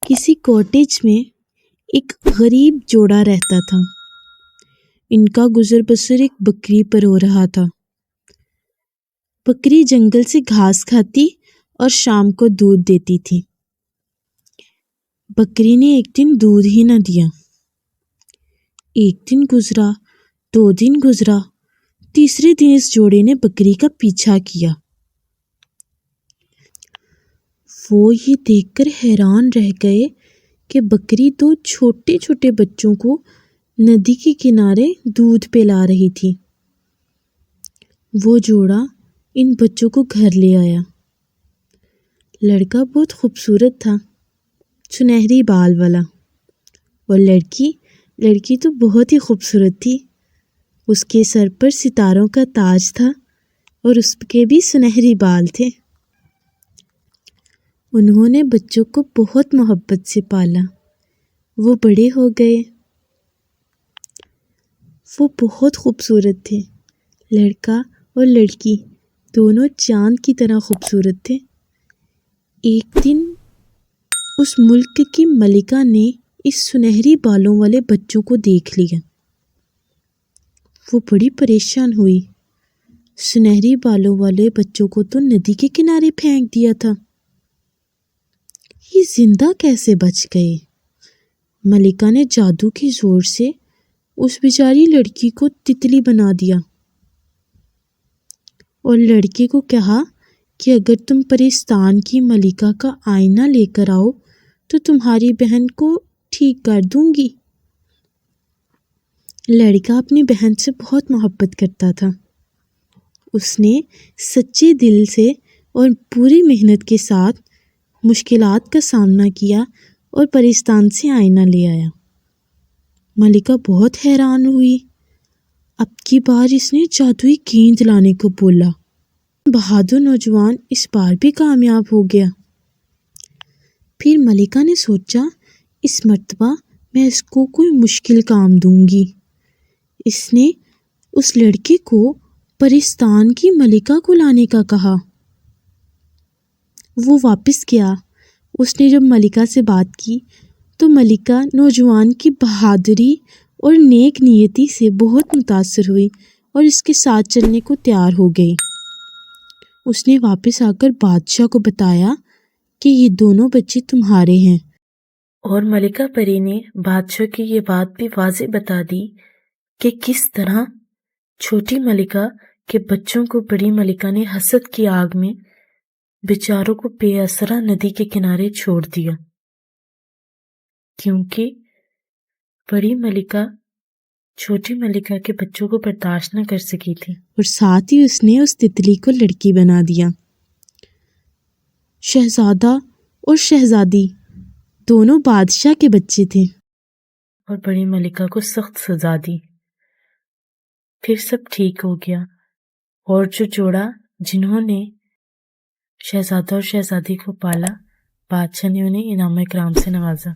کسی کاٹیج میں ایک غریب جوڑا رہتا تھا۔ ان کا گزر بسر ایک بکری پر ہو رہا تھا۔ بکری جنگل سے گھاس کھاتی اور شام کو دودھ دیتی تھی۔ بکری نے ایک دن دودھ ہی نہ دیا۔ ایک دن گزرا، 2 دن گزرا، تیسرے دن اس جوڑے نے بکری کا پیچھا کیا۔ وہ یہ دیکھ کر حیران رہ گئے کہ بکری 2 چھوٹے چھوٹے بچوں کو ندی کے کنارے دودھ پلا رہی تھی۔ وہ جوڑا ان بچوں کو گھر لے آیا۔ لڑکا بہت خوبصورت تھا، سنہری بال والا، اور لڑکی تو بہت ہی خوبصورت تھی۔ اس کے سر پر ستاروں کا تاج تھا اور اس کے بھی سنہری بال تھے۔ انہوں نے بچوں کو بہت محبت سے پالا۔ وہ بڑے ہو گئے۔ وہ بہت خوبصورت تھے۔ لڑکا اور لڑکی دونوں چاند کی طرح خوبصورت تھے۔ ایک دن اس ملک کی ملکہ نے اس سنہری بالوں والے بچوں کو دیکھ لیا۔ وہ بڑی پریشان ہوئی۔ سنہری بالوں والے بچوں کو تو ندی کے کنارے پھینک دیا تھا، یہ زندہ کیسے بچ گئے؟ ملکہ نے جادو کے زور سے اس بیچاری لڑکی کو تتلی بنا دیا اور لڑکے کو کہا کہ اگر تم پرستان کی ملکہ کا آئینہ لے کر آؤ تو تمہاری بہن کو ٹھیک کر دوں گی۔ لڑکا اپنی بہن سے بہت محبت کرتا تھا۔ اس نے سچے دل سے اور پوری محنت کے ساتھ مشکلات کا سامنا کیا اور پرستان سے آئینہ لے آیا۔ ملکہ بہت حیران ہوئی۔ اب کی بار اس نے جادوئی گیند لانے کو بولا۔ بہادر نوجوان اس بار بھی کامیاب ہو گیا۔ پھر ملکہ نے سوچا اس مرتبہ میں اس کو کوئی مشکل کام دوں گی۔ اس نے اس لڑکے کو پرستان کی ملکہ کو لانے کا کہا۔ وہ واپس گیا۔ اس نے جب ملکہ سے بات کی تو ملکہ نوجوان کی بہادری اور نیک نیتی سے بہت متاثر ہوئی اور اس کے ساتھ چلنے کو تیار ہو گئی۔ اس نے واپس آ کر بادشاہ کو بتایا کہ یہ دونوں بچے تمہارے ہیں، اور ملکہ پری نے بادشاہ کی یہ بات بھی واضح بتا دی کہ کس طرح چھوٹی ملکہ کے بچوں کو بڑی ملکہ نے حسد کی آگ میں بیچاروں کو بے اسرا ندی کے کنارے چھوڑ دیا، کیونکہ بڑی ملکہ چھوٹی ملکہ کے بچوں کو برداشت نہ کر سکی تھی، اور ساتھ ہی اس نے اس تتلی کو لڑکی بنا دیا۔ شہزادہ اور شہزادی دونوں بادشاہ کے بچے تھے اور بڑی ملکہ کو سخت سزا دی۔ پھر سب ٹھیک ہو گیا، اور جو جوڑا جنہوں نے شہزادہ اور شہزادی کو پالا، بادشاہ نے انہیں انعام اکرام سے نوازا۔